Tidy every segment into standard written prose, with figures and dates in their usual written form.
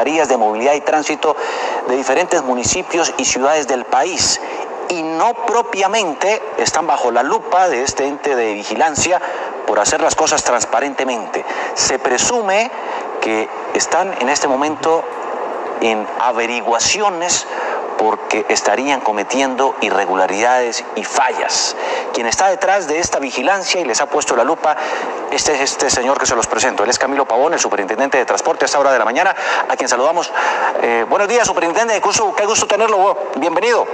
secretarías de movilidad y tránsito de diferentes municipios y ciudades del país, y no propiamente están bajo la lupa de este ente de vigilancia por hacer las cosas transparentemente. Se presume que están en este momento en averiguaciones porque estarían cometiendo irregularidades y fallas. Quien está detrás de esta vigilancia y les ha puesto la lupa es este señor que se los presento. Él es Camilo Pavón, el superintendente de transporte a esta hora de la mañana, a quien saludamos. Buenos días, superintendente, qué gusto tenerlo. Bienvenido.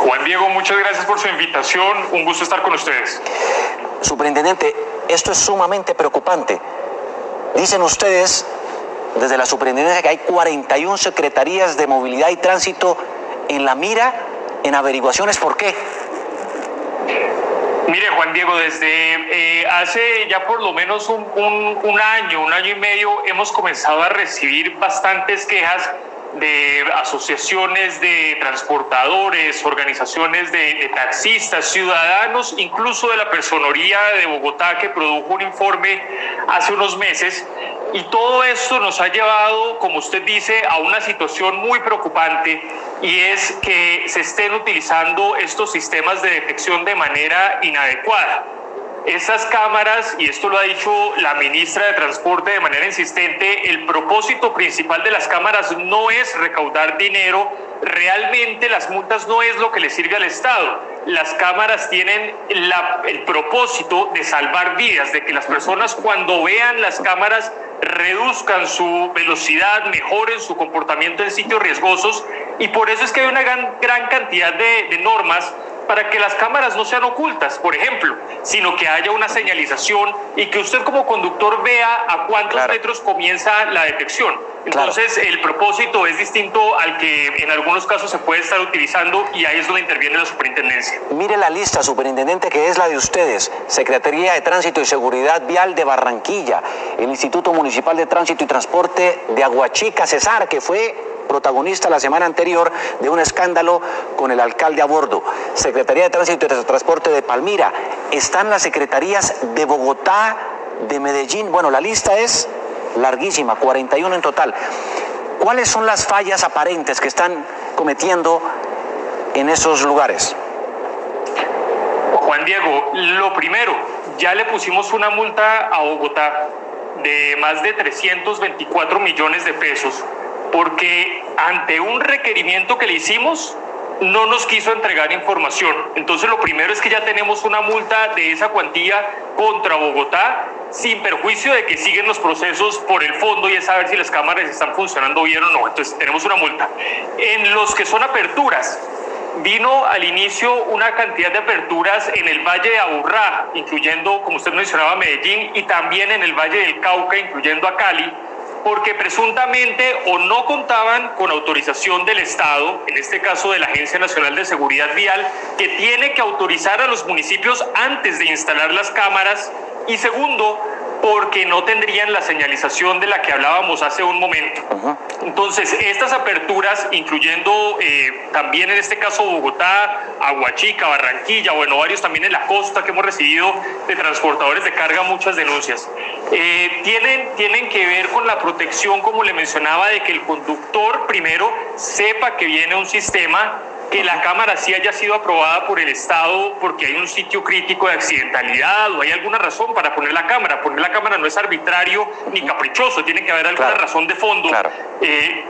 Juan Diego, muchas gracias por su invitación. Un gusto estar con ustedes. Superintendente, esto es sumamente preocupante. Dicen ustedes desde la superintendencia que hay 41 secretarías de movilidad y tránsito en la mira, en averiguaciones. ¿Por qué? Mire, Juan Diego, desde hace ya por lo menos un año y medio, hemos comenzado a recibir bastantes quejas de asociaciones de transportadores, organizaciones de taxistas, ciudadanos, incluso de la Personería de Bogotá, que produjo un informe hace unos meses. Y todo esto nos ha llevado, como usted dice, a una situación muy preocupante, y es que se estén utilizando estos sistemas de detección de manera inadecuada. Esas cámaras, y esto lo ha dicho la ministra de Transporte de manera insistente, el propósito principal de las cámaras no es recaudar dinero. Realmente las multas no es lo que le sirve al Estado. Las cámaras tienen el propósito de salvar vidas, de que las personas cuando vean las cámaras reduzcan su velocidad, mejoren su comportamiento en sitios riesgosos, y por eso es que hay una gran cantidad de normas para que las cámaras no sean ocultas, por ejemplo, sino que haya una señalización y que usted como conductor vea a cuántos metros comienza la detección. Entonces, el propósito es distinto al que en algunos casos se puede estar utilizando, y ahí es donde interviene la superintendencia. Mire la lista, superintendente, que es la de ustedes: Secretaría de Tránsito y Seguridad Vial de Barranquilla, el Instituto Municipal de Tránsito y Transporte de Aguachica, Cesar, que fue protagonista la semana anterior de un escándalo con el alcalde a bordo, Secretaría de Tránsito y Transporte de Palmira, están las secretarías de Bogotá, de Medellín. Bueno, la lista es larguísima, 41 en total. ¿Cuáles son las fallas aparentes que están cometiendo en esos lugares? Juan Diego, lo primero, ya le pusimos una multa a Bogotá de más de 324 millones de pesos, porque ante un requerimiento que le hicimos, no nos quiso entregar información. Entonces, lo primero es que ya tenemos una multa de esa cuantía contra Bogotá, sin perjuicio de que siguen los procesos por el fondo, y es saber si las cámaras están funcionando bien o no. Entonces, tenemos una multa. En los que son aperturas, vino al inicio una cantidad de aperturas en el Valle de Aburrá, incluyendo, como usted mencionaba, Medellín, y también en el Valle del Cauca, incluyendo a Cali, porque presuntamente o no contaban con autorización del Estado, en este caso de la Agencia Nacional de Seguridad Vial, que tiene que autorizar a los municipios antes de instalar las cámaras, y segundo, porque no tendrían la señalización de la que hablábamos hace un momento. Entonces, estas aperturas, incluyendo también en este caso Bogotá, Aguachica, Barranquilla, bueno, varios también en la costa, que hemos recibido de transportadores de carga muchas denuncias, tienen que ver con la protección, como le mencionaba, de que el conductor primero sepa que viene un sistema, que la cámara sí haya sido aprobada por el Estado porque hay un sitio crítico de accidentalidad o hay alguna razón para poner la cámara. Poner la cámara no es arbitrario ni caprichoso, tiene que haber alguna razón de fondo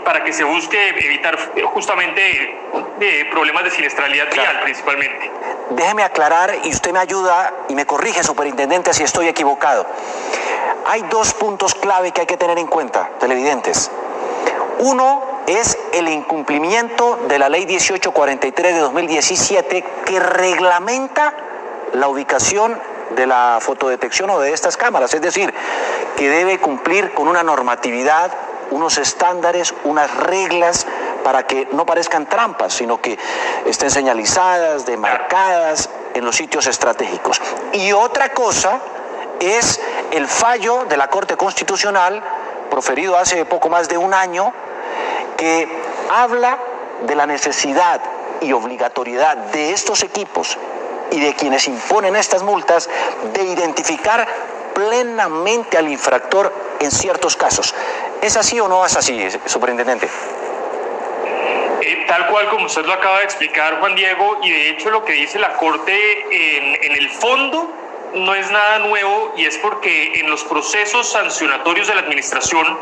para que se busque evitar justamente problemas de siniestralidad vial principalmente. Déjeme aclarar, y usted me ayuda y me corrige, superintendente, si estoy equivocado. Hay dos puntos clave que hay que tener en cuenta, televidentes. Uno es el incumplimiento de la Ley 1843 de 2017, que reglamenta la ubicación de la fotodetección o de estas cámaras, es decir, que debe cumplir con una normatividad, unos estándares, unas reglas, para que no parezcan trampas, sino que estén señalizadas, demarcadas en los sitios estratégicos. Y otra cosa es el fallo de la Corte Constitucional, proferido hace poco más de un año, que habla de la necesidad y obligatoriedad de estos equipos y de quienes imponen estas multas de identificar plenamente al infractor en ciertos casos. ¿Es así o no es así, superintendente? Tal cual como usted lo acaba de explicar, Juan Diego, y de hecho lo que dice la Corte en el fondo no es nada nuevo, y es porque en los procesos sancionatorios de la administración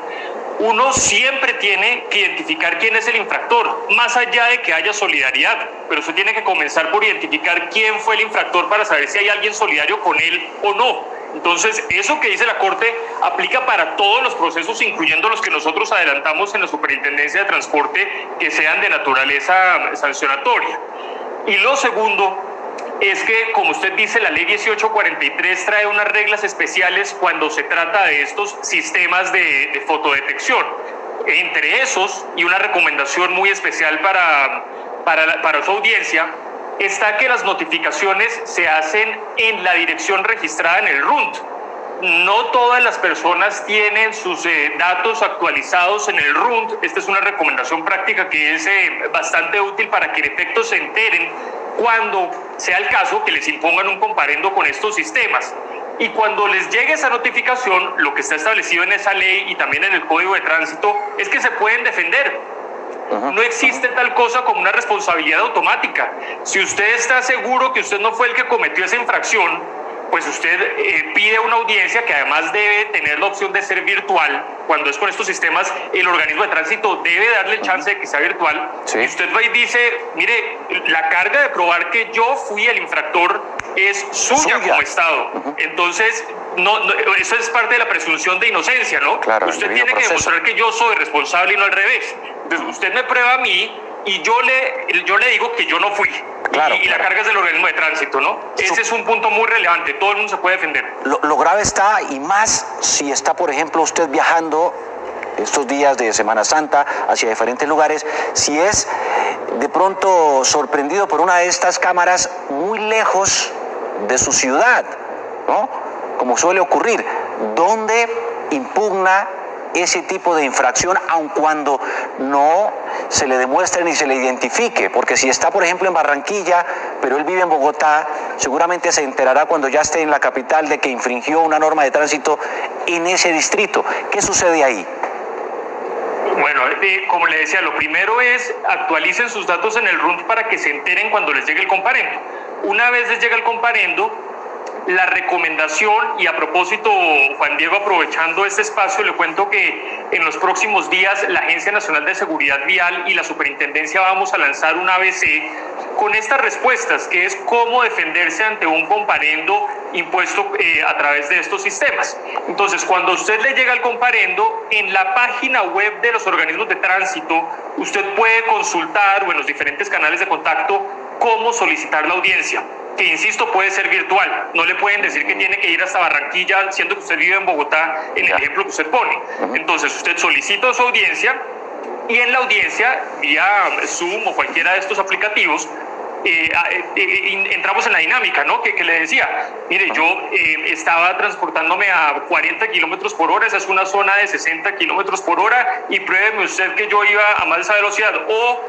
uno siempre tiene que identificar quién es el infractor, más allá de que haya solidaridad, pero usted tiene que comenzar por identificar quién fue el infractor para saber si hay alguien solidario con él o no. Entonces, eso que dice la Corte aplica para todos los procesos, incluyendo los que nosotros adelantamos en la Superintendencia de Transporte, que sean de naturaleza sancionatoria. Y lo segundo es que, como usted dice, la ley 1843 trae unas reglas especiales cuando se trata de estos sistemas de fotodetección. Entre esos, y una recomendación muy especial para su audiencia, está que las notificaciones se hacen en la dirección registrada en el RUNT. No todas las personas tienen sus datos actualizados en el RUNT. Esta es una recomendación práctica que es bastante útil para que en efecto se enteren cuando sea el caso que les impongan un comparendo con estos sistemas. Y cuando les llegue esa notificación, lo que está establecido en esa ley y también en el Código de Tránsito es que se pueden defender. No existe tal cosa como una responsabilidad automática. Si usted está seguro que usted no fue el que cometió esa infracción, pues usted pide una audiencia que además debe tener la opción de ser virtual. Cuando es con estos sistemas, el organismo de tránsito debe darle chance de que sea virtual. Sí. Y usted va y dice, mire, la carga de probar que yo fui el infractor es suya como Estado. Entonces, eso es parte de la presunción de inocencia, ¿no? Claro, usted tiene que demostrar que yo soy responsable y no al revés. Entonces, usted me prueba a mí y yo le digo que yo no fui. Claro, y la carga es del organismo de tránsito, ¿no? Ese es un punto muy relevante, todo el mundo se puede defender. Lo grave está, y más si está, por ejemplo, usted viajando estos días de Semana Santa hacia diferentes lugares, si es de pronto sorprendido por una de estas cámaras muy lejos de su ciudad, ¿no? Como suele ocurrir, ¿dónde impugna ese tipo de infracción, aun cuando no se le demuestre ni se le identifique? Porque si está, por ejemplo, en Barranquilla, pero él vive en Bogotá, seguramente se enterará cuando ya esté en la capital de que infringió una norma de tránsito en ese distrito. ¿Qué sucede ahí? Bueno, como le decía, lo primero es actualicen sus datos en el RUNT para que se enteren cuando les llegue el comparendo. Una vez les llega el comparendo, la recomendación, y a propósito, Juan Diego, aprovechando este espacio, le cuento que en los próximos días la Agencia Nacional de Seguridad Vial y la Superintendencia vamos a lanzar un ABC con estas respuestas, que es cómo defenderse ante un comparendo impuesto a través de estos sistemas. Entonces, cuando a usted le llega el comparendo, en la página web de los organismos de tránsito, usted puede consultar, o en los diferentes canales de contacto, cómo solicitar la audiencia, que insisto puede ser virtual. No le pueden decir que tiene que ir hasta Barranquilla, siendo que usted vive en Bogotá, en el ejemplo que usted pone. Entonces usted solicita su audiencia, y en la audiencia, vía Zoom o cualquiera de estos aplicativos, entramos en la dinámica, ¿no? Que le decía, mire, yo estaba transportándome a 40 kilómetros por hora, esa es una zona de 60 kilómetros por hora, y pruébeme usted que yo iba a más de esa velocidad. O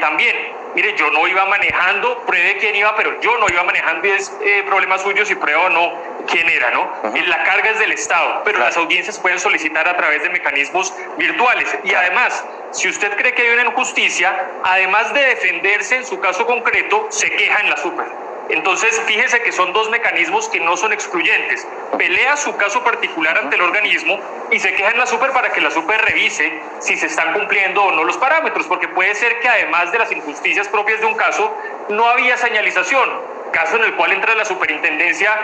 también, mire, yo no iba manejando, pruebe quién iba, pero yo no iba manejando, y es problema suyo si prueba o no quién era, ¿no? La carga es del Estado, pero las audiencias pueden solicitar a través de mecanismos virtuales. Y además, si usted cree que hay una injusticia, además de defenderse en su caso concreto, se queja en la Super. Entonces, fíjese que son dos mecanismos que no son excluyentes. Pelea su caso particular ante el organismo y se queja en la Super para que la Super revise si se están cumpliendo o no los parámetros, porque puede ser que además de las injusticias propias de un caso, no había señalización, caso en el cual entra la Superintendencia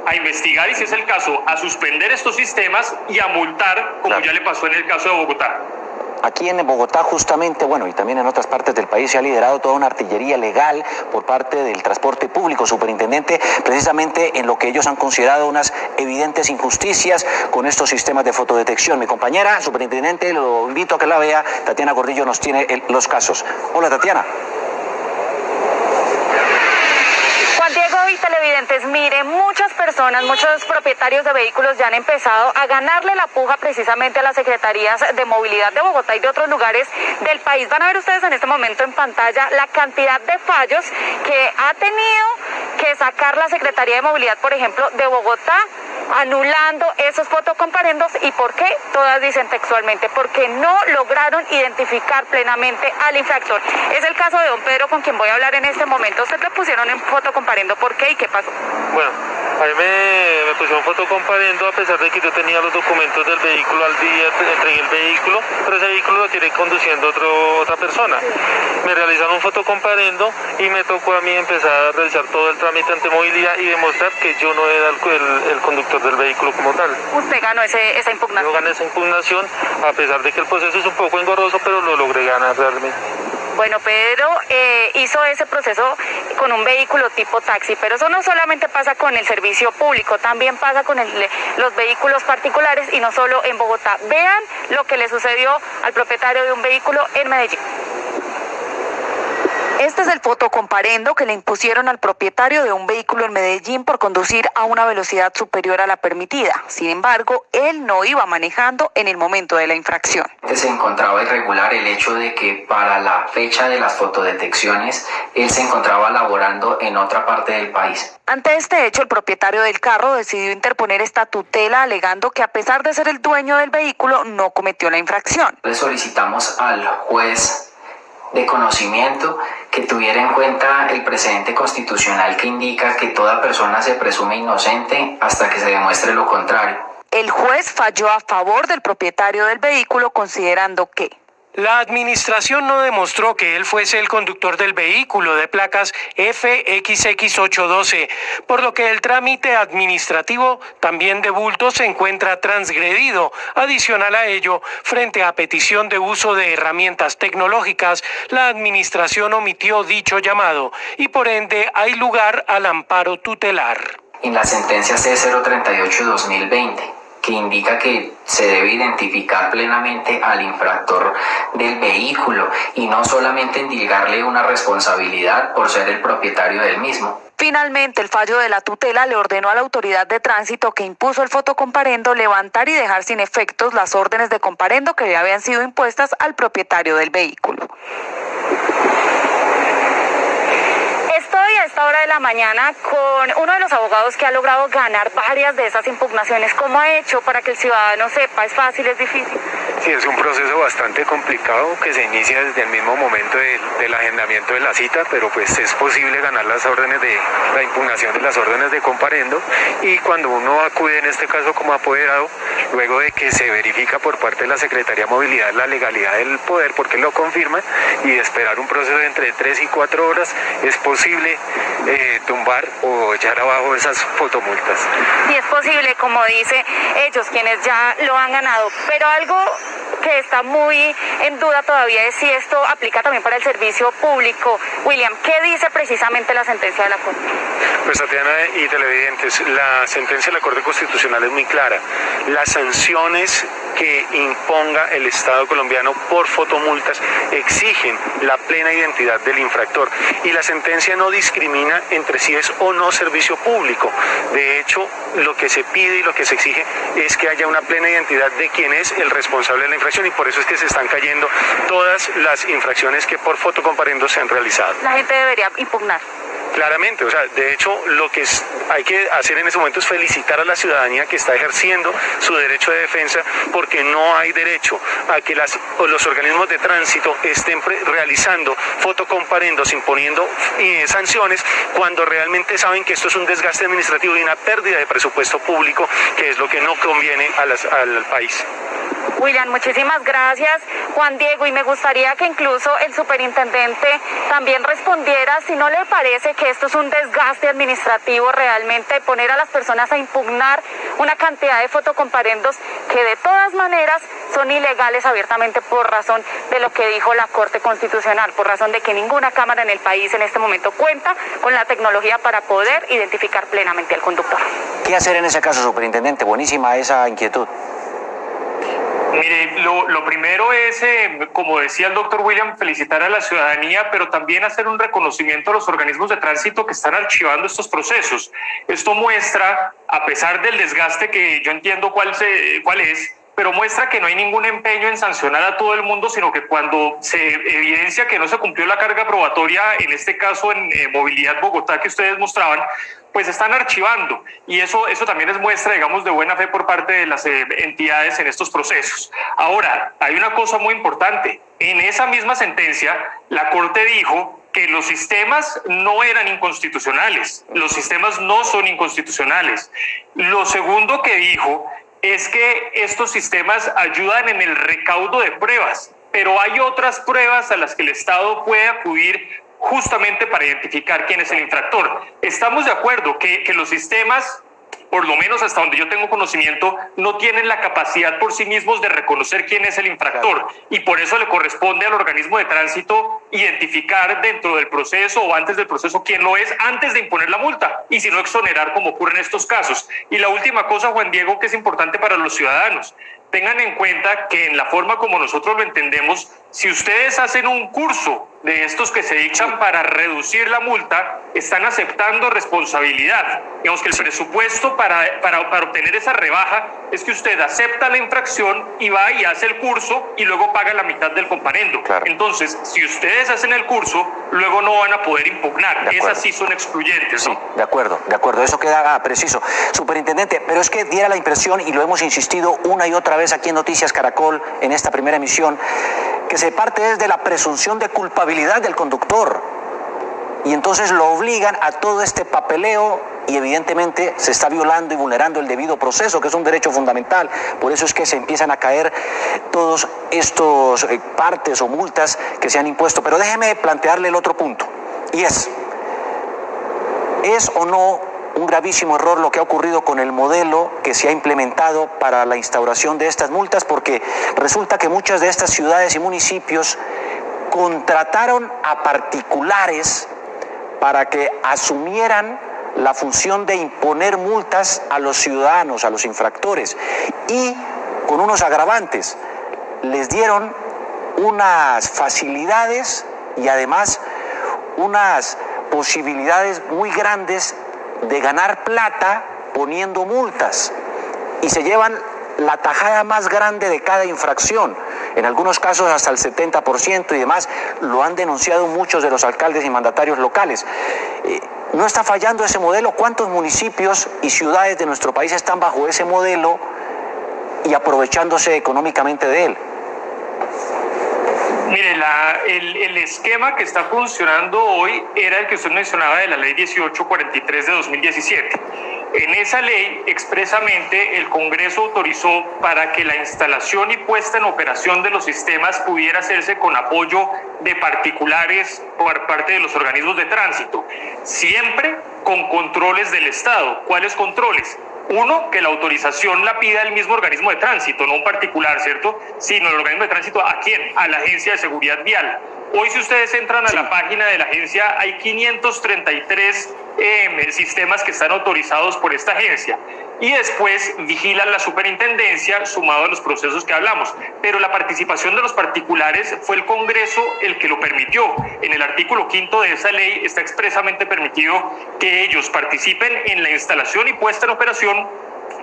a investigar y, si es el caso, a suspender estos sistemas y a multar, como ya le pasó en el caso de Bogotá. Aquí en Bogotá, justamente, bueno, y también en otras partes del país, se ha liderado toda una artillería legal por parte del transporte público, superintendente, precisamente en lo que ellos han considerado unas evidentes injusticias con estos sistemas de fotodetección. Mi compañera, superintendente, lo invito a que la vea. Tatiana Gordillo nos tiene los casos. Hola, Tatiana. Diego y televidentes, mire, muchas personas, muchos propietarios de vehículos ya han empezado a ganarle la puja precisamente a las secretarías de movilidad de Bogotá y de otros lugares del país. Van a ver ustedes en este momento en pantalla la cantidad de fallos que ha tenido que sacar la Secretaría de Movilidad, por ejemplo, de Bogotá anulando esos fotocomparendos. ¿Y por qué? Todas dicen textualmente, porque no lograron identificar plenamente al infractor. Es el caso de don Pedro, con quien voy a hablar en este momento. Usted le pusieron en fotocomparendo, ¿por qué y qué pasó? Bueno, a mí me pusieron fotocomparendo a pesar de que yo tenía los documentos del vehículo al día, entregué el vehículo, pero ese vehículo lo tiene conduciendo otra persona. Me realizaron un fotocomparendo y me tocó a mí empezar a realizar todo el trámite ante movilidad y demostrar que yo no era el conductor del vehículo como tal. ¿Usted ganó esa impugnación? Yo gané esa impugnación a pesar de que el proceso es un poco engorroso, pero lo logré ganar realmente. Bueno, Pedro hizo ese proceso con un vehículo tipo taxi, pero eso no solamente pasa con el servicio público, también pasa con los vehículos particulares y no solo en Bogotá. Vean lo que le sucedió al propietario de un vehículo en Medellín. Este es el fotocomparendo que le impusieron al propietario de un vehículo en Medellín por conducir a una velocidad superior a la permitida. Sin embargo, él no iba manejando en el momento de la infracción. Se encontraba irregular el hecho de que para la fecha de las fotodetecciones, él se encontraba laborando en otra parte del país. Ante este hecho, el propietario del carro decidió interponer esta tutela alegando que a pesar de ser el dueño del vehículo, no cometió la infracción. Le solicitamos al juez de conocimiento que tuviera en cuenta el precedente constitucional que indica que toda persona se presume inocente hasta que se demuestre lo contrario. El juez falló a favor del propietario del vehículo considerando que la administración no demostró que él fuese el conductor del vehículo de placas FXX812, por lo que el trámite administrativo también de bulto se encuentra transgredido. Adicional a ello, frente a petición de uso de herramientas tecnológicas, la administración omitió dicho llamado y por ende hay lugar al amparo tutelar. En la sentencia C038-2020, que indica que se debe identificar plenamente al infractor del vehículo y no solamente endilgarle una responsabilidad por ser el propietario del mismo. Finalmente, el fallo de la tutela le ordenó a la autoridad de tránsito que impuso el fotocomparendo levantar y dejar sin efectos las órdenes de comparendo que le habían sido impuestas al propietario del vehículo. Estoy a esta hora de la mañana con uno de los abogados que ha logrado ganar varias de esas impugnaciones. ¿Cómo ha hecho para que el ciudadano sepa? ¿Es fácil, es difícil? Sí, es un proceso bastante complicado que se inicia desde el mismo momento del agendamiento de la cita, pero pues es posible ganar las órdenes de la impugnación de las órdenes de comparendo, y cuando uno acude en este caso como apoderado, luego de que se verifica por parte de la Secretaría de Movilidad la legalidad del poder, porque lo confirma, y de esperar un proceso de entre 3 y 4 horas, es posible tumbar o echar abajo esas fotomultas. Sí, es posible, como dice ellos, quienes ya lo han ganado, pero algo que está muy en duda todavía es si esto aplica también para el servicio público. William, ¿qué dice precisamente la sentencia de la Corte? Pues Tatiana y televidentes, la sentencia de la Corte Constitucional es muy clara. Las sanciones que imponga el Estado colombiano por fotomultas exigen la plena identidad del infractor, y la sentencia no discrimina entre si es o no servicio público. De hecho, lo que se pide y lo que se exige es que haya una plena identidad de quién es el responsable de la infracción, y por eso es que se están cayendo todas las infracciones que por fotocomparendo se han realizado. La gente debería impugnar. Claramente, o sea, de hecho lo que hay que hacer en ese momento es felicitar a la ciudadanía que está ejerciendo su derecho de defensa, porque no hay derecho a que los organismos de tránsito estén realizando fotocomparendos, imponiendo sanciones, cuando realmente saben que esto es un desgaste administrativo y una pérdida de presupuesto público, que es lo que no conviene al país. William, muchísimas gracias. Juan Diego, y me gustaría que incluso el superintendente también respondiera si no le parece que esto es un desgaste administrativo realmente, poner a las personas a impugnar una cantidad de fotocomparendos que de todas maneras son ilegales abiertamente por razón de lo que dijo la Corte Constitucional, por razón de que ninguna cámara en el país en este momento cuenta con la tecnología para poder identificar plenamente al conductor. ¿Qué hacer en ese caso, superintendente? Buenísima esa inquietud. Mire, lo primero es, como decía el doctor William, felicitar a la ciudadanía, pero también hacer un reconocimiento a los organismos de tránsito que están archivando estos procesos. Esto muestra, a pesar del desgaste que yo entiendo cuál es, pero muestra que no hay ningún empeño en sancionar a todo el mundo, sino que cuando se evidencia que no se cumplió la carga probatoria, en este caso en Movilidad Bogotá que ustedes mostraban, pues están archivando, y eso también es muestra, digamos, de buena fe por parte de las entidades en estos procesos. Ahora, hay una cosa muy importante. En esa misma sentencia, la Corte dijo que los sistemas no eran inconstitucionales. Los sistemas no son inconstitucionales. Lo segundo que dijo es que estos sistemas ayudan en el recaudo de pruebas, pero hay otras pruebas a las que el Estado puede acudir justamente para identificar quién es el infractor. Estamos de acuerdo que los sistemas, por lo menos hasta donde yo tengo conocimiento, no tienen la capacidad por sí mismos de reconocer quién es el infractor, y por eso le corresponde al organismo de tránsito identificar dentro del proceso o antes del proceso quién lo es, antes de imponer la multa, y si no exonerar, como ocurre en estos casos. Y la última cosa, Juan Diego, que es importante para los ciudadanos: tengan en cuenta que en la forma como nosotros lo entendemos, si ustedes hacen un curso de estos que se dictan para reducir la multa, están aceptando responsabilidad. Digamos que el presupuesto para obtener esa rebaja es que usted acepta la infracción y va y hace el curso y luego paga la mitad del comparendo. Claro. Entonces, si ustedes hacen el curso, luego no van a poder impugnar. Esas sí son excluyentes, ¿no? Sí, de acuerdo, eso queda preciso. Superintendente, pero es que diera la impresión, y lo hemos insistido una y otra vez aquí en Noticias Caracol, en esta primera emisión, que se parte desde la presunción de culpabilidad del conductor, y entonces lo obligan a todo este papeleo, y evidentemente se está violando y vulnerando el debido proceso, que es un derecho fundamental. Por eso es que se empiezan a caer todos estos partes o multas que se han impuesto. Pero déjeme plantearle el otro punto, y ¿es o no un gravísimo error lo que ha ocurrido con el modelo que se ha implementado para la instauración de estas multas? Porque resulta que muchas de estas ciudades y municipios contrataron a particulares para que asumieran la función de imponer multas a los ciudadanos, a los infractores, y con unos agravantes. Les dieron unas facilidades y además unas posibilidades muy grandes de ganar plata poniendo multas, y se llevan la tajada más grande de cada infracción, en algunos casos hasta el 70% y demás. Lo han denunciado muchos de los alcaldes y mandatarios locales. ¿No está fallando ese modelo? ¿Cuántos municipios y ciudades de nuestro país están bajo ese modelo y aprovechándose económicamente de él? Mire, el esquema que está funcionando hoy era el que usted mencionaba de la ley 1843 de 2017. En esa ley, expresamente, el Congreso autorizó para que la instalación y puesta en operación de los sistemas pudiera hacerse con apoyo de particulares por parte de los organismos de tránsito, siempre con controles del Estado. ¿Cuáles controles? Uno, que la autorización la pida el mismo organismo de tránsito, no un particular, ¿cierto? Sino el organismo de tránsito, ¿a quién? A la Agencia de Seguridad Vial. Hoy, si ustedes entran a la página de la agencia, hay 533 sistemas que están autorizados por esta agencia, y después vigilan la superintendencia sumado a los procesos que hablamos. Pero la participación de los particulares fue el Congreso el que lo permitió. En el artículo 5 de esa ley está expresamente permitido que ellos participen en la instalación y puesta en operación,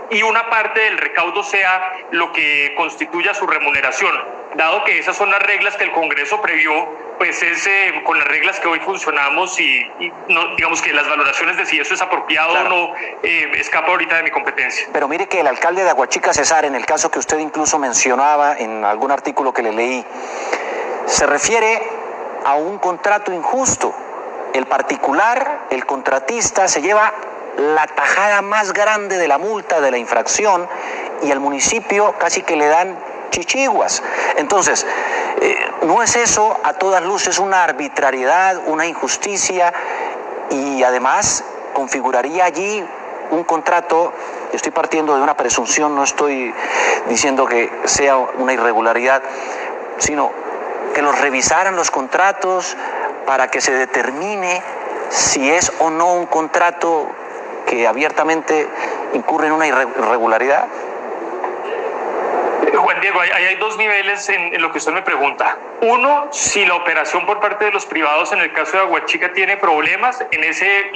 y una parte del recaudo sea lo que constituya su remuneración. Dado que esas son las reglas que el Congreso previó, pues es con las reglas que hoy funcionamos, y no, digamos que las valoraciones de si eso es apropiado, claro, o no escapa ahorita de mi competencia. Pero mire que el alcalde de Aguachica, Cesar, en el caso que usted incluso mencionaba en algún artículo que le leí, se refiere a un contrato injusto. El particular, el contratista, se lleva la tajada más grande de la multa, de la infracción, y al municipio casi que le dan chichiguas. Entonces, ¿no es eso a todas luces una arbitrariedad, una injusticia, y además configuraría allí un contrato? Estoy partiendo de una presunción, no estoy diciendo que sea una irregularidad, sino que los revisaran los contratos para que se determine si es o no un contrato que abiertamente incurre en una irregularidad. Juan Diego, hay dos niveles en lo que usted me pregunta. Uno, si la operación por parte de los privados en el caso de Aguachica tiene problemas, en ese,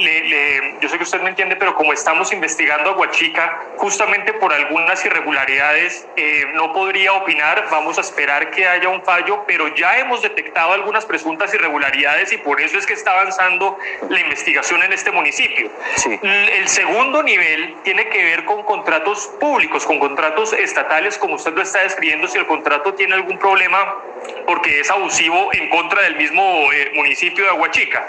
yo sé que usted me entiende, pero como estamos investigando Aguachica, justamente por algunas irregularidades, no podría opinar. Vamos a esperar que haya un fallo, pero ya hemos detectado algunas presuntas irregularidades y por eso es que está avanzando la investigación en este municipio. Sí. El segundo nivel tiene que ver con contratos públicos, con contratos estatales, como usted lo está describiendo. Si el contrato tiene algún problema porque es abusivo en contra del mismo municipio de Aguachica.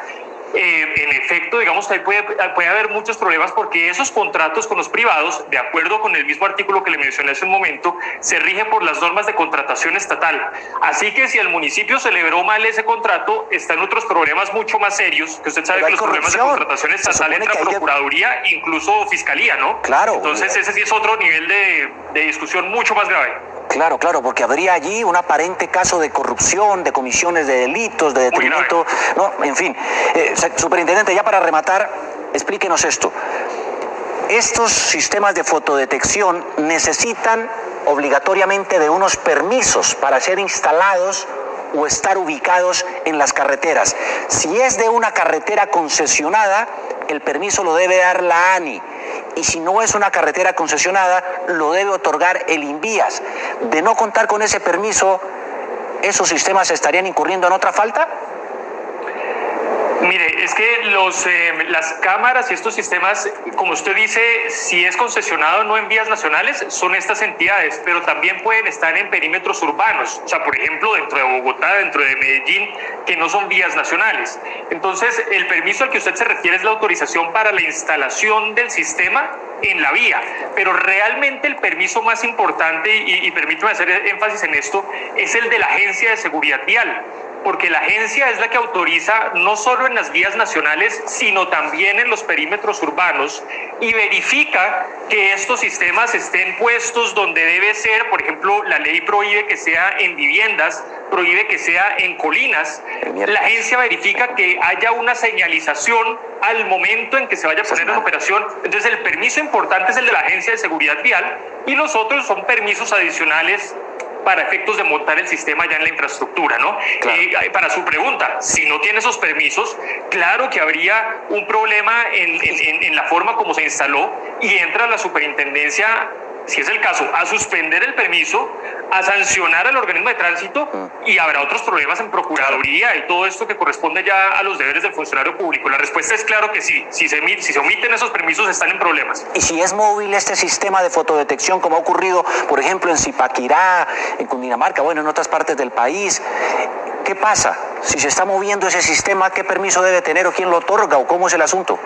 En efecto, digamos que ahí puede haber muchos problemas porque esos contratos con los privados, de acuerdo con el mismo artículo que le mencioné hace un momento, se rige por las normas de contratación estatal. Así que si el municipio celebró mal ese contrato, están otros problemas mucho más serios, que usted sabe que los problemas de contratación estatal entran a Procuraduría, incluso Fiscalía, ¿no? Claro. Entonces ese sí es otro nivel de discusión mucho más grave. Claro, porque habría allí un aparente caso de corrupción, de comisiones de delitos, de detrimento, ¿no? En fin. Superintendente, ya para rematar, explíquenos esto. Estos sistemas de fotodetección necesitan obligatoriamente de unos permisos para ser instalados o estar ubicados en las carreteras. Si es de una carretera concesionada, el permiso lo debe dar la ANI. Y si no es una carretera concesionada, lo debe otorgar el INVIAS. De no contar con ese permiso, ¿esos sistemas estarían incurriendo en otra falta? Mire, es que las cámaras y estos sistemas, como usted dice, si es concesionado no en vías nacionales, son estas entidades, pero también pueden estar en perímetros urbanos, o sea, por ejemplo, dentro de Bogotá, dentro de Medellín, que no son vías nacionales. Entonces, el permiso al que usted se refiere es la autorización para la instalación del sistema en la vía, pero realmente el permiso más importante, y permítame hacer énfasis en esto, es el de la Agencia de Seguridad Vial, porque la agencia es la que autoriza no solo en las vías nacionales, sino también en los perímetros urbanos y verifica que estos sistemas estén puestos donde debe ser. Por ejemplo, la ley prohíbe que sea en viviendas, prohíbe que sea en colinas. La agencia verifica que haya una señalización al momento en que se vaya a poner en operación. Entonces, el permiso importante es el de la Agencia de Seguridad Vial y los otros son permisos adicionales para efectos de montar el sistema ya en la infraestructura, ¿no? Claro. Para su pregunta, si no tiene esos permisos, claro que habría un problema en la forma como se instaló y entra la superintendencia, si es el caso, a suspender el permiso, a sancionar al organismo de tránsito y habrá otros problemas en Procuraduría y todo esto que corresponde ya a los deberes del funcionario público. La respuesta es claro que sí. Si se omiten esos permisos, están en problemas. Y si es móvil este sistema de fotodetección, como ha ocurrido, por ejemplo, en Zipaquirá, en Cundinamarca, bueno, en otras partes del país, ¿qué pasa? Si se está moviendo ese sistema, ¿qué permiso debe tener o quién lo otorga o cómo es el asunto?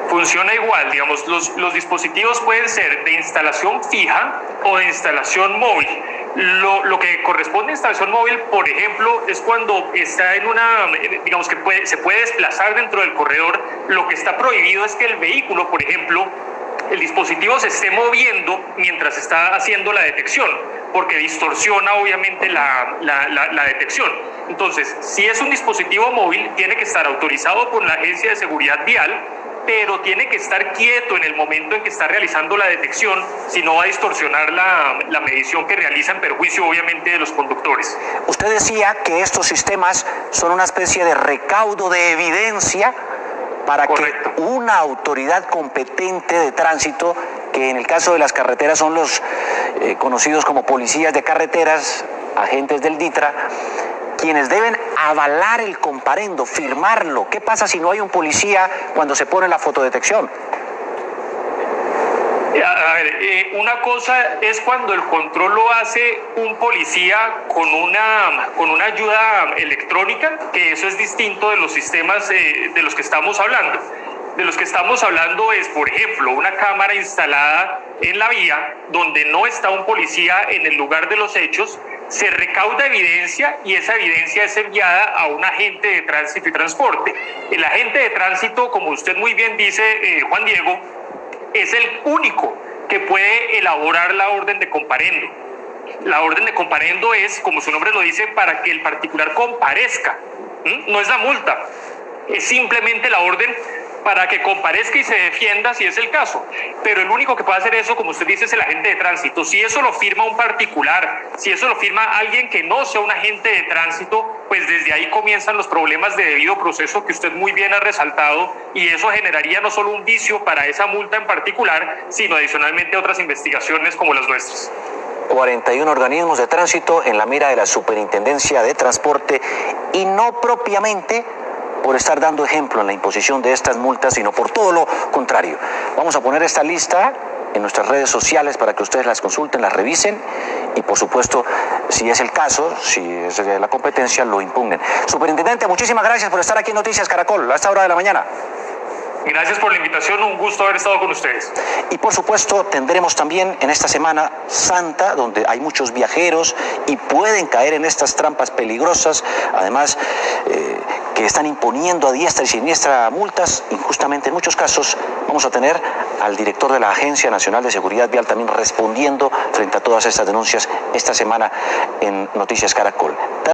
Funciona igual, digamos, los dispositivos pueden ser de instalación fija o de instalación móvil. Lo que corresponde a instalación móvil, por ejemplo, es cuando está en una, digamos que se puede desplazar dentro del corredor. Lo que está prohibido es que el vehículo, por ejemplo, el dispositivo se esté moviendo mientras está haciendo la detección, porque distorsiona obviamente la detección. Entonces, si es un dispositivo móvil, tiene que estar autorizado por la Agencia de Seguridad Vial, pero tiene que estar quieto en el momento en que está realizando la detección, si no va a distorsionar la medición que realiza en perjuicio obviamente de los conductores. Usted decía que estos sistemas son una especie de recaudo de evidencia para Correcto. que una autoridad competente de tránsito, que en el caso de las carreteras son los conocidos como policías de carreteras, agentes del DITRA, quienes deben avalar el comparendo, firmarlo. ¿Qué pasa si no hay un policía cuando se pone la fotodetección? A ver, una cosa es cuando el control lo hace un policía con una ayuda electrónica, que eso es distinto de los sistemas de los que estamos hablando. De los que estamos hablando es, por ejemplo, una cámara instalada en la vía donde no está un policía en el lugar de los hechos. Se recauda evidencia y esa evidencia es enviada a un agente de tránsito y transporte. El agente de tránsito, como usted muy bien dice, Juan Diego, es el único que puede elaborar la orden de comparendo. La orden de comparendo es, como su nombre lo dice, para que el particular comparezca. No es la multa, es simplemente la orden para que comparezca y se defienda si es el caso. Pero el único que puede hacer eso, como usted dice, es el agente de tránsito. Si eso lo firma un particular, si eso lo firma alguien que no sea un agente de tránsito, pues desde ahí comienzan los problemas de debido proceso que usted muy bien ha resaltado, y eso generaría no solo un vicio para esa multa en particular, sino adicionalmente otras investigaciones como las nuestras. 41 organismos de tránsito en la mira de la Superintendencia de Transporte, y no propiamente por estar dando ejemplo en la imposición de estas multas, sino por todo lo contrario. Vamos a poner esta lista en nuestras redes sociales para que ustedes las consulten, las revisen y, por supuesto, si es el caso, si es la competencia, lo impugnen. Superintendente, muchísimas gracias por estar aquí en Noticias Caracol a esta hora de la mañana. Gracias por la invitación, un gusto haber estado con ustedes. Y por supuesto tendremos también en esta Semana Santa, donde hay muchos viajeros y pueden caer en estas trampas peligrosas, además que están imponiendo a diestra y siniestra multas. Injustamente en muchos casos vamos a tener al director de la Agencia Nacional de Seguridad Vial también respondiendo frente a todas estas denuncias esta semana en Noticias Caracol.